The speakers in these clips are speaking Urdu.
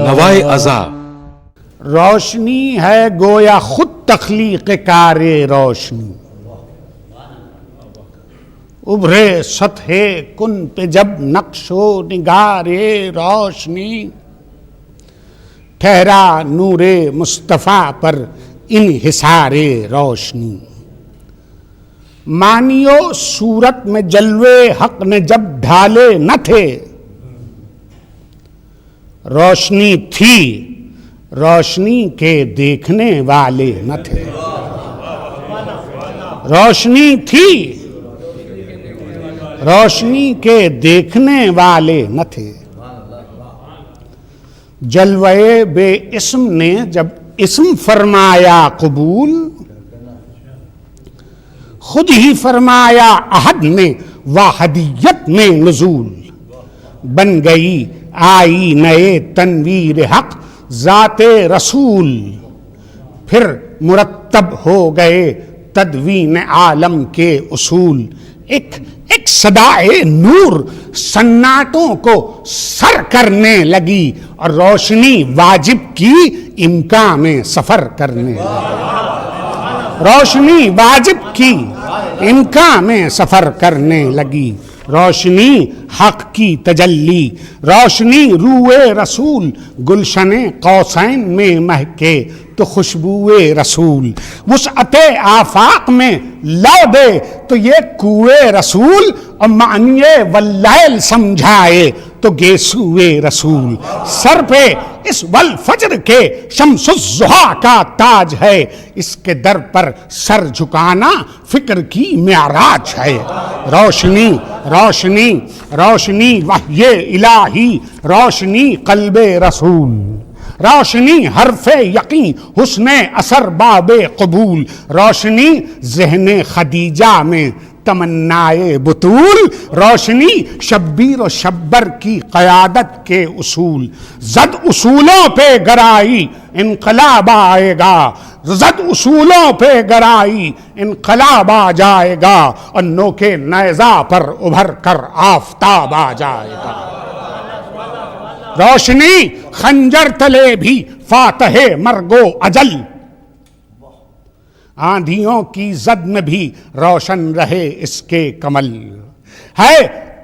نوائے ازا روشنی ہے گویا خود تخلیق کار روشنی، ابھرے سطح کن پہ جب نقش و نگار روشنی، ٹھہرا نور مصطفیٰ پر انحصار روشنی، مانیو صورت میں جلوے حق نے جب ڈھالے نہ تھے، روشنی تھی روشنی کے دیکھنے والے نہ تھے، روشنی تھی روشنی کے دیکھنے والے نہ تھے، جلوے بے اسم نے جب اسم فرمایا قبول، خود ہی فرمایا احد نے واحدیت میں نزول، بن گئی آئی نئے تنویر حق ذات رسول، پھر مرتب ہو گئے تدوین عالم کے اصول، ایک صدائے نور سناٹوں کو سر کرنے لگی اور روشنی واجب کی امکان میں سفر کرنے لگی، روشنی واجب کی امکان میں سفر کرنے لگی، روشنی حق کی تجلی، روشنی روئے رسول، گلشن قوسین میں مہکے تو خوشبوئے رسول، وسعت آفاق میں لو دے تو یہ کوئے رسول، اور معنی واللیل سمجھائے تو گیسوئے رسول، سر پہ اس والفجر کے شمس الضحیٰ کا تاج ہے، اس کے در پر سر جھکانا فکر کی معراج ہے، روشنی روشنی روشنی وحی الہی، روشنی قلب رسول، روشنی حرف یقین حسن اثر باب قبول، روشنی ذہن خدیجہ میں تمنائے بطول، روشنی شبیر و شبر کی قیادت کے اصول، زد اصولوں پہ گرائی انقلاب آئے گا، زد اصولوں پہ گرائی انقلاب آ جائے گا، اور نوکے نیزہ پر ابھر کر آفتاب آ جائے گا، روشنی خنجر تلے بھی فاتح مرگ و اجل، آندھیوں کی زد میں بھی روشن رہے اس کے کمل، ہے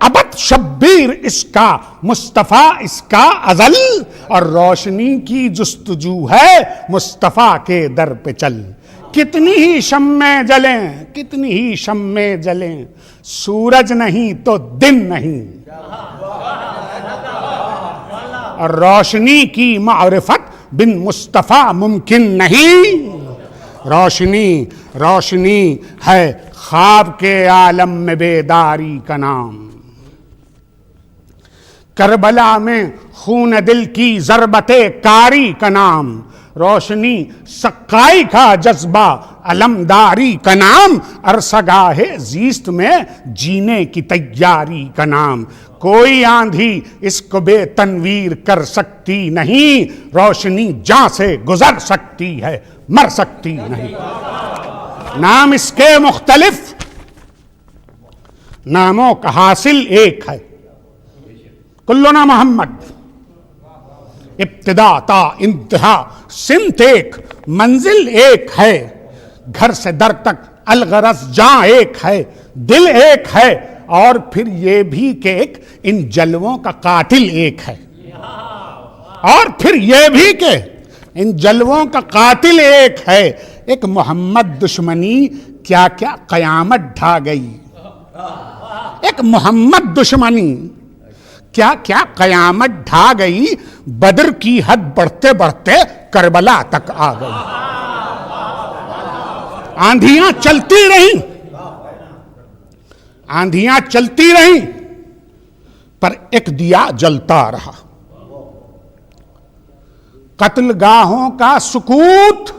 ابد شبیر اس کا مصطفیٰ اس کا ازل، اور روشنی کی جستجو ہے مصطفیٰ کے در پہ چل، کتنی ہی شمعیں جلیں کتنی ہی شمعیں جلیں، سورج نہیں تو دن نہیں، اور روشنی کی معرفت بن مصطفیٰ ممکن نہیں، روشنی روشنی ہے خواب کے عالم میں بیداری کا نام، کربلا میں خون دل کی ضربت کاری کا نام، روشنی سقائی کا جذبہ علمداری کا نام، عرصگاہ زیست میں جینے کی تیاری کا نام، کوئی آندھی اس کو بے تنویر کر سکتی نہیں، روشنی جاں سے گزر سکتی ہے مر سکتی نہیں، نام اس کے مختلف ناموں کا حاصل ایک ہے، کلنا محمد، ابتدا تا انتہا سمت ایک، منزل ایک ہے، گھر سے در تک الغرض جاں ایک ہے، دل ایک ہے، اور پھر یہ بھی کہ ایک ان جلووں کا قاتل ایک ہے، اور پھر یہ بھی کہ ان جلووں کا قاتل ایک ہے، ایک محمد دشمنی کیا کیا قیامت ڈھا گئی، ایک محمد دشمنی کیا کیا قیامت ڈھا گئی، بدر کی حد بڑھتے بڑھتے کربلا تک آ گئی، آندھیاں چلتی رہیں آندھیاں چلتی رہیں پر ایک دیا جلتا رہا، قتل گاہوں کا سکوت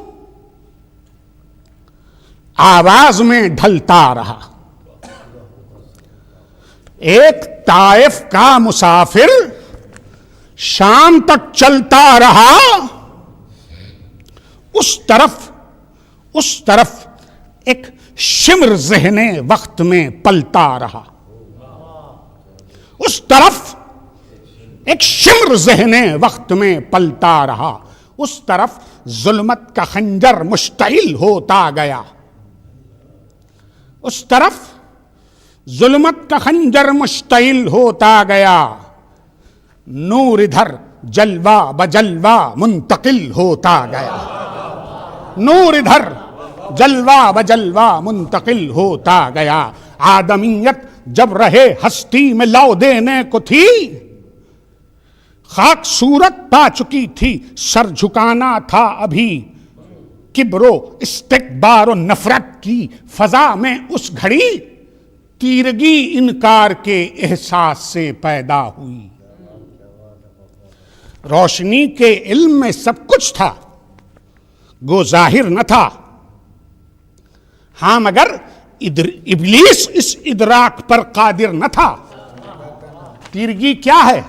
آواز میں ڈھلتا رہا، ایک طائف کا مسافر شام تک چلتا رہا، اس طرف ایک شمر ذہن وقت میں پلتا رہا، اس طرف ایک شمر ذہن وقت میں پلتا رہا، اس طرف ظلمت کا خنجر مشتعل ہوتا گیا، اس طرف ظلمت کا خنجر مشتعل ہوتا گیا، نور ادھر جلوہ بجلوہ منتقل ہوتا گیا، نور ادھر جلوہ بجلوہ منتقل ہوتا گیا۔ آدمیت جب رہے ہستی میں لو دینے کو تھی، خاک صورت پا چکی تھی، سر جھکانا تھا ابھی، کبر و استکبار و نفرت کی فضا میں اس گھڑی، تیرگی انکار کے احساس سے پیدا ہوئی۔ روشنی کے علم میں سب کچھ تھا، گو ظاہر نہ تھا، ہاں مگر ابلیس اس ادراک پر قادر نہ تھا۔ تیرگی کیا ہے؟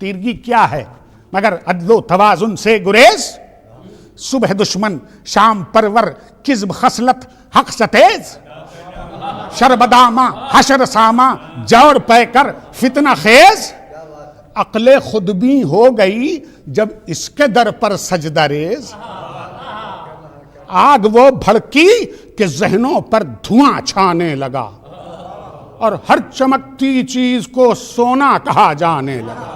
تیرگی کیا ہے مگر عدل و توازن سے گریز، صبح دشمن شام پرور، کذب خصلت حق ستیز، شربدامہ حشر سامہ، جوڑ پے کر فتنہ خیز، عقل خود بھی ہو گئی جب اس کے در پر سجدہ ریز، آگ وہ بھڑکی کہ ذہنوں پر دھواں چھانے لگا، اور ہر چمکتی چیز کو سونا کہا جانے لگا،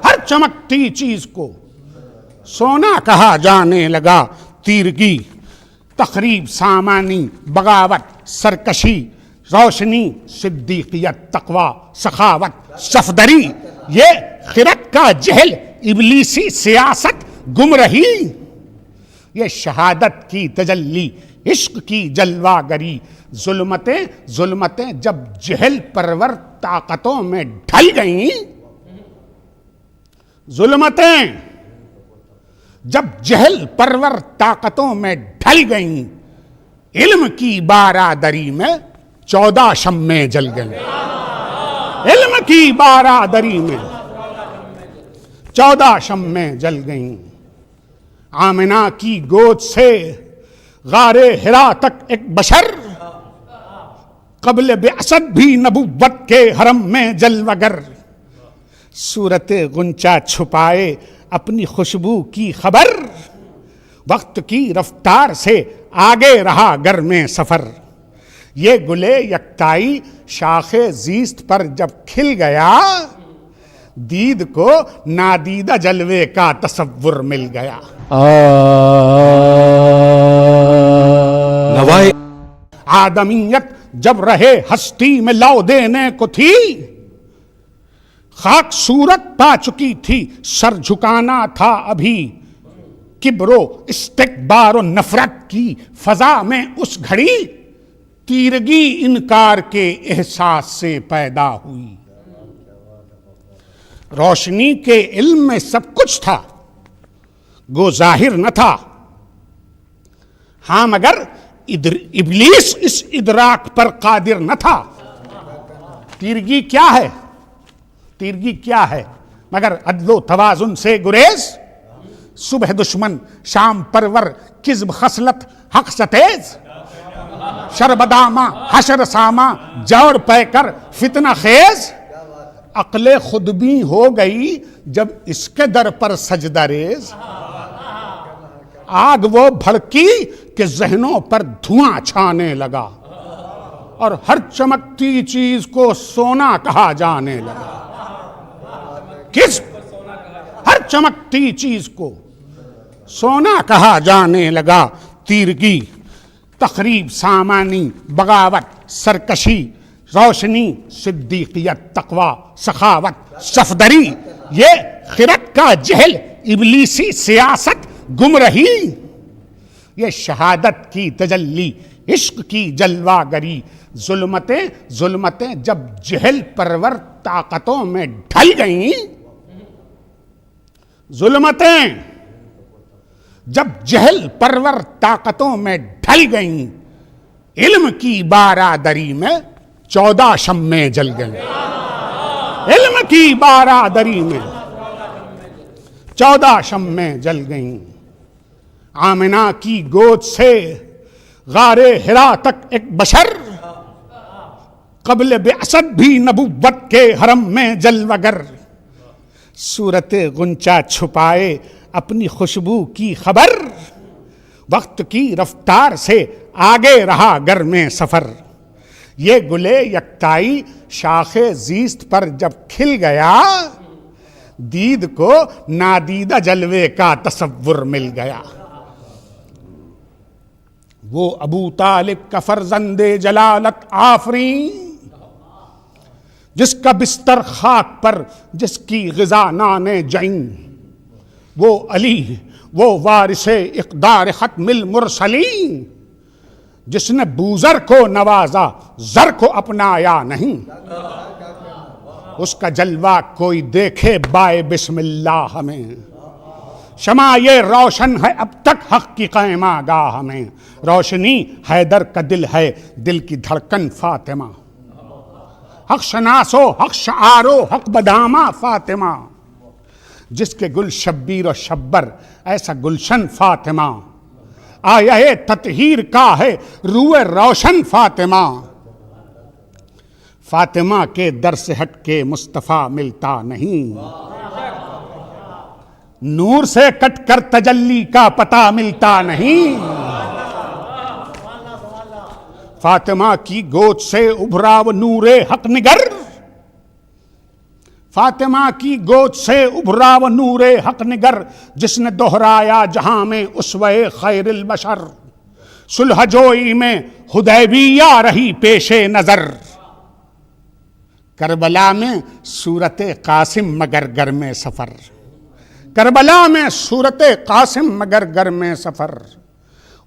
ہر چمکتی چیز کو سونا کہا جانے لگا۔ تیرگی، تخریب، سامانی، بغاوت، سرکشی، روشنی، صدیقیت، تقوی، سخاوت، صفدری، یہ خرد کا جہل، ابلیسی سیاست، گمرہی، یہ شہادت کی تجلی، عشق کی جلوہ گری، ظلمتیں ظلمتیں جب جہل پرور طاقتوں میں ڈھل گئیں، ظلمتیں جب جہل پرور طاقتوں میں ڈھل گئیں، علم کی بارادری میں 14 شمعیں جل گئیں، علم کی بارادری میں 14 شمعیں جل گئیں۔ آمنہ کی گود سے غار حرا تک ایک بشر، قبل بعثت بھی نبوت کے حرم میں جلوہ گر، صورت غنچہ چھپائے اپنی خوشبو کی خبر، وقت کی رفتار سے آگے رہا گر میں سفر، یہ گلے یکتائی شاخ زیست پر جب کھل گیا، دید کو نادیدہ جلوے کا تصور مل گیا۔ آدمیت جب رہے ہستی میں لو دینے کو تھی، خاک صورت پا چکی تھی، سر جھکانا تھا ابھی، کبر و استکبار و نفرت کی فضا میں اس گھڑی، تیرگی انکار کے احساس سے پیدا ہوئی۔ روشنی کے علم میں سب کچھ تھا، گو ظاہر نہ تھا، ہاں مگر ابلیس اس ادراک پر قادر نہ تھا۔ تیرگی کیا ہے؟ تیرگی کیا ہے مگر عدل و توازن سے گریز، صبح دشمن شام پرور، کذب خصلت حق ستیز، شربدامہ حشر سامہ، جوڑ پے کر فتنہ خیز، عقل خود بھی ہو گئی جب اس کے در پر سجدہ ریز، آگ وہ بھڑکی کہ ذہنوں پر دھواں چھانے لگا، اور ہر چمکتی چیز کو سونا کہا جانے لگا، ہر چمکتی چیز کو سونا کہا جانے لگا۔ تیرگی، تخریب، سامانی، بغاوت، سرکشی، روشنی، صدیقیت، تقوی، سخاوت، صفدری، یہ خرد کا جہل، ابلیسی سیاست، گمرہی، یہ شہادت کی تجلی، عشق کی جلوہ گری، ظلمتیں ظلمتیں جب جہل پرور طاقتوں میں ڈھل گئیں، ظلمتیں جب جہل پرور طاقتوں میں ڈھل گئیں، علم کی بارادری میں 14 شمعیں جل گئیں، علم کی بارادری میں 14 شمعیں جل گئیں۔ آمنہ کی گود سے غار حرا تک ایک بشر، قبل بعثت بھی نبوت کے حرم میں جلوہ گر، صورت غنچہ چھپائے اپنی خوشبو کی خبر، وقت کی رفتار سے آگے رہا گر میں سفر، یہ گلے یکتائی شاخ زیست پر جب کھل گیا، دید کو نادیدہ جلوے کا تصور مل گیا۔ وہ ابو طالب کا فرزند جلالت آفرین، جس کا بستر خاک پر، جس کی غذا نان جعین، وہ علی، وہ وارث اقدار ختم المرسلین، جس نے بوزر کو نوازا زر کو اپنایا نہیں، اس کا جلوہ کوئی دیکھے بائے بسم اللہ ہمیں، شمع یہ روشن ہے اب تک حق کی قائمہ گاہ میں، روشنی حیدر کا دل ہے، دل کی دھڑکن فاطمہ، حق شناسو حق شعارو حق بدامہ فاطمہ، جس کے گل شبیر و شبر ایسا گلشن فاطمہ، آیہ تطہیر کا ہے روح روشن فاطمہ، فاطمہ کے در سے ہٹ کے مصطفیٰ ملتا نہیں، نور سے کٹ کر تجلی کا پتہ ملتا نہیں، فاطمہ کی گود سے ابھرا وہ نور حق نگر، فاطمہ کی گود سے ابھرا وہ نور حق نگر، جس نے دہرایا جہاں میں اسوہ خیر البشر، صلح جوئی میں حدیبیہ رہی پیش نظر، کربلا میں صورت قاسم مگر گر میں سفر، کربلا میں صورت قاسم مگر گر میں سفر،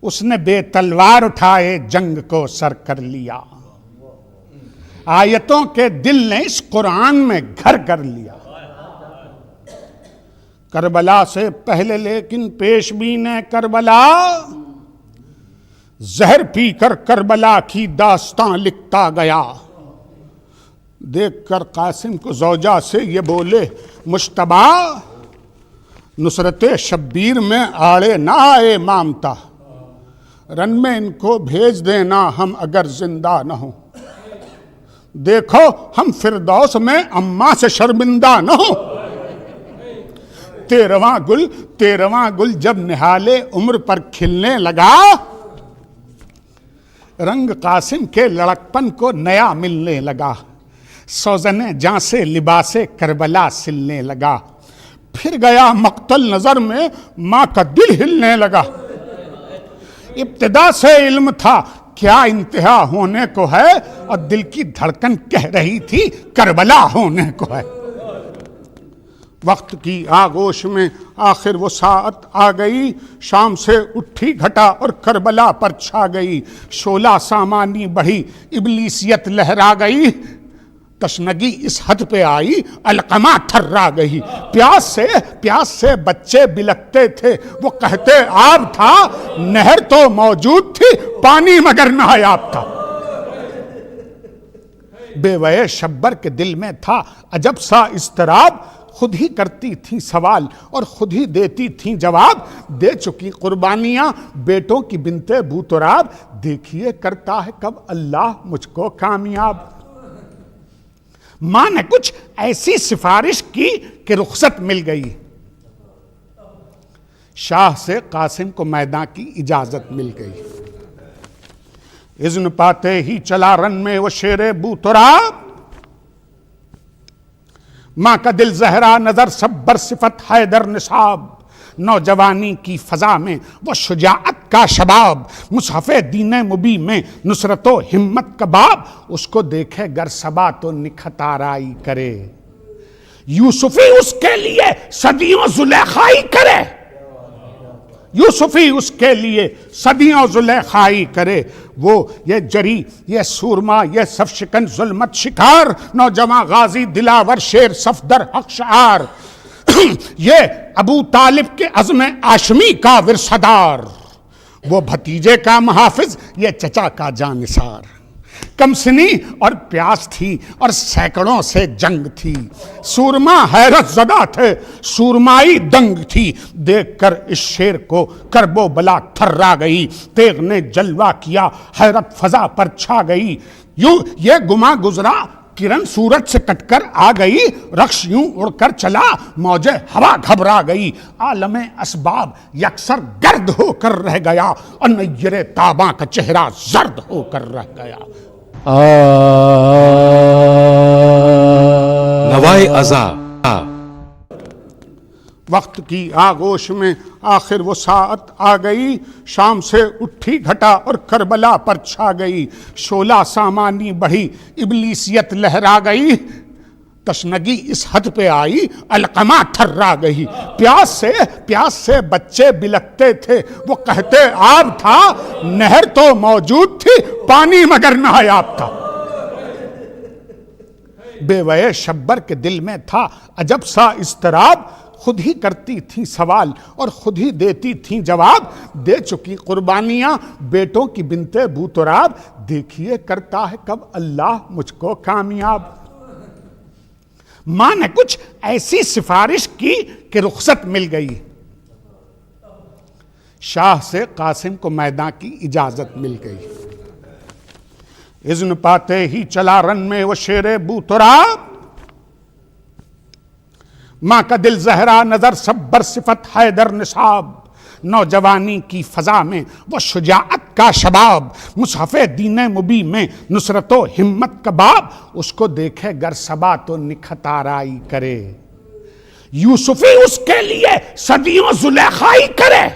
اس نے بے تلوار اٹھائے جنگ کو سر کر لیا، آیتوں کے دل نے اس قرآن میں گھر کر لیا، کربلا سے پہلے لیکن پیش بین کربلا، زہر پی کر کربلا کی داستان لکھتا گیا، دیکھ کر قاسم کو زوجہ سے یہ بولے مجتبیٰ، نصرت شبیر میں آڑے نہ آئے مامتا، رن میں ان کو بھیج دینا ہم اگر زندہ نہ ہوں، دیکھو ہم فردوس میں اماں سے شرمندہ نہ ہوں، تیرواں گل جب نہالے عمر پر کھلنے لگا، رنگ قاسم کے لڑکپن کو نیا ملنے لگا، سوزن جاں سے لباس کربلا سلنے لگا، پھر گیا مقتل نظر میں ماں کا دل ہلنے لگا، ابتدا سے علم تھا کیا انتہا ہونے کو ہے، اور دل کی دھڑکن کہہ رہی تھی کربلا ہونے کو ہے، وقت کی آغوش میں آخر وہ ساعت آ گئی، شام سے اٹھی گھٹا اور کربلا پر چھا گئی، شعلہ سامانی بڑھی ابلیسیت لہرا گئی، تشنگی اس حد پہ آئی علقمہ تھرا گئی، پیاس سے بچے بلکتے تھے، وہ کہتے آب تھا، نہر تو موجود تھی پانی مگر نایاب تھا، بیوے شبر کے دل میں تھا عجب سا اضطراب، خود ہی کرتی تھی سوال اور خود ہی دیتی تھی جواب، دے چکی قربانیاں بیٹوں کی بنتے بوتراب، دیکھیے کرتا ہے کب اللہ مجھ کو کامیاب، ماں نے کچھ ایسی سفارش کی کہ رخصت مل گئی، شاہ سے قاسم کو میدان کی اجازت مل گئی، اذن پاتے ہی چلا رن میں وہ شیر بوتراب، ماں کا دل زہرا نظر صبر صفت حیدر نصاب، نوجوانی کی فضا میں وہ شجاعت کا شباب، مصحف دین مبی میں نصرت و ہمت کا باب، اس کو دیکھے گر صبا تو نکھت آرائی کرے، یوسفی اس کے لیے صدیوں زلیخائی کرے، یوسفی اس کے لیے صدیوں زلیخائی کرے، وہ یہ جری یہ سورما یہ صف شکن ظلمت شکار، نوجوان غازی دلاور شیر صفدر حق شعار، یہ ابو طالب کے عزم آشمی کا ورثہ، وہ بھتیجے کا محافظ یہ چچا کا جانثار، کم سنی اور پیاس تھی اور سینکڑوں سے جنگ تھی، سورما حیرت زدہ تھے سورمائی دنگ تھی، دیکھ کر اس شیر کو کرب و بلا تھرا گئی، تیغ نے جلوہ کیا حیرت فضا پر چھا گئی، یوں یہ گما گزرا کرن سورج سے کٹ کر آ گئی، رخش یوں اڑ کر چلا موجے ہوا گھبرا گئی، عالم اسباب یکسر گرد ہو کر رہ گیا اور نیر تاباں کا چہرہ زرد ہو کر رہ گیا۔ نوائے ازا وقت کی آغوش میں آخر وہ ساعت آ گئی، شام سے اٹھی گھٹا اور کربلا پر چھا گئی، شعلہ سامانی بڑھی ابلیسیت لہرا گئی، تشنگی اس حد پہ آئی علقمہ تھرا گئی، پیاس سے بچے بلکتے تھے، وہ کہتے آب تھا، نہر تو موجود تھی پانی مگر نایاب تھا۔ بے وے شبر کے دل میں تھا عجب سا اضطراب، خود ہی کرتی تھیں سوال اور خود ہی دیتی تھیں جواب، دے چکی قربانیاں بیٹوں کی بنتے بوتراب، دیکھیے کرتا ہے کب اللہ مجھ کو کامیاب۔ ماں نے کچھ ایسی سفارش کی کہ رخصت مل گئی، شاہ سے قاسم کو میدان کی اجازت مل گئی، اذن پاتے ہی چلا رن میں وہ شیر بوتراب، ماں کا دل زہرا نظر صبر صفت حیدر نصاب، نوجوانی کی فضا میں وہ شجاعت کا شباب، مصحف دین مبی میں نصرت و ہمت کا باب، اس کو دیکھے گر صبا تو نکھت آرائی کرے، یوسفی اس کے لیے صدیوں زلیخائی کرے،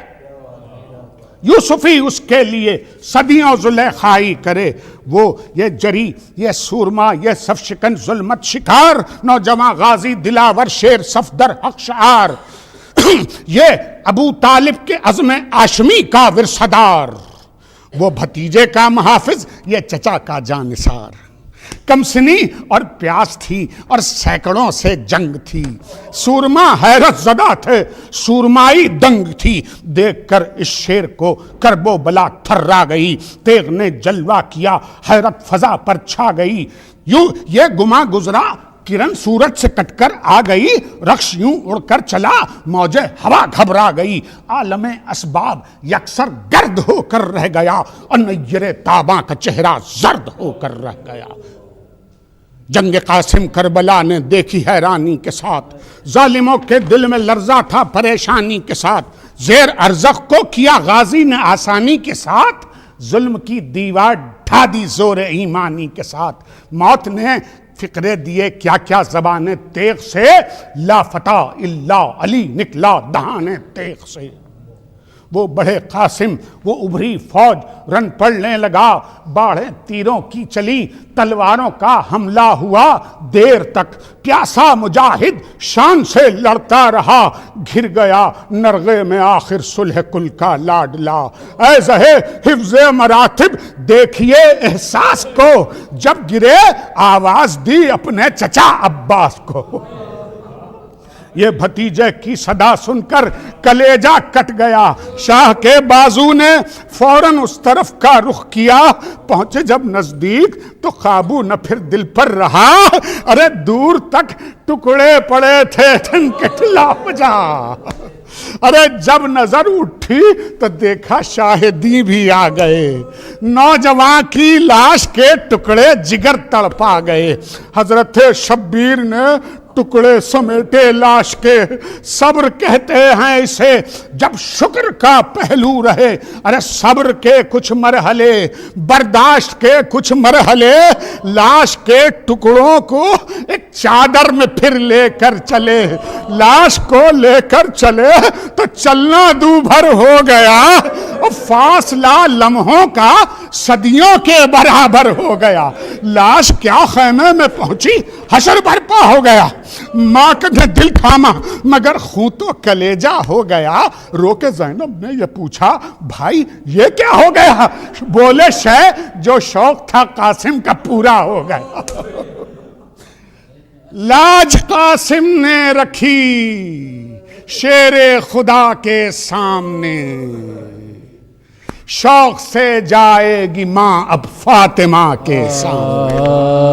یوسفی اس کے لیے صدیوں زلیخائی کرے، وہ یہ جری یہ سورما یہ صف شکن ظلمت شکار، نوجوان غازی دلاور شیر صفدر حق شعار، یہ ابو طالب کے عزم آشمی کا ورثہدار، وہ بھتیجے کا محافظ یہ چچا کا جانثار، کم سنی اور پیاس تھی اور سینکڑوں سے جنگ تھی، سورما حیرت زدہ تھے سورمائی دنگ تھی، دیکھ کر اس شیر کو کرب و بلا تھرا گئی، تیغ نے جلوہ کیا حیرت فضا پر چھا گئی، یوں یہ گما گزرا کرن سورج سے کٹ کر آ گئی، رخش یوں اڑ کر چلا موجے ہوا گھبرا گئی، عالم اسباب یکسر گرد ہو کر رہ گیا اور نیر تاباں کا چہرہ زرد ہو کر رہ گیا۔ جنگ قاسم کربلا نے دیکھی حیرانی کے ساتھ، ظالموں کے دل میں لرزہ تھا پریشانی کے ساتھ، زیر ارزخ کو کیا غازی نے آسانی کے ساتھ، ظلم کی دیوار ڈھا دی زور ایمانی کے ساتھ، موت نے فقرے دیے کیا کیا زبان تیغ سے، لا فتح الا علی نکلا دہان تیغ سے، وہ بڑھے قاسم وہ ابھری فوج رن پڑنے لگا، باڑیں تیروں کی چلی تلواروں کا حملہ ہوا، دیر تک پیاسا مجاہد شان سے لڑتا رہا، گھر گیا نرغے میں آخر صلح کل کا لاڈلا، اے زہے حفظ مراتب دیکھیے احساس کو، جب گرے آواز دی اپنے چچا عباس کو، یہ بھتیجے کی صدا سن کر کلیجہ کٹ گیا، شاہ کے بازو نے فوراً اس طرف کا رخ کیا، پہنچے جب نزدیک تو قابو نہ پھر دل پر رہا، ارے دور تک ٹکڑے پڑے تھے تھنکٹلا بجا، ارے جب نظر اٹھی تو دیکھا شاہدی بھی آ گئے، نوجوان کی لاش کے ٹکڑے جگر تڑپا گئے، حضرت شبیر نے ٹکڑے سمیٹے لاش کے، صبر کہتے ہیں اسے جب شکر کا پہلو رہے، ارے صبر کے کچھ مرحلے برداشت کے کچھ مرحلے، لاش کے ٹکڑوں کو ایک چادر میں پھر لے کر چلے، لاش کو لے کر چلے تو چلنا دو بھر ہو گیا، اور فاصلہ لمحوں کا صدیوں کے برابر ہو گیا، لاش کیا خیمے میں پہنچی حشر برپا ہو گیا، ماں کا دل تھاما مگر خون تو کلیجہ ہو گیا، رو کے زینب نے یہ پوچھا بھائی یہ کیا ہو گیا، بولے شے جو شوق تھا قاسم کا پورا ہو گیا، لاج قاسم نے رکھی شیر خدا کے سامنے، شوق سے جائے گی ماں اب فاطمہ کے سامنے۔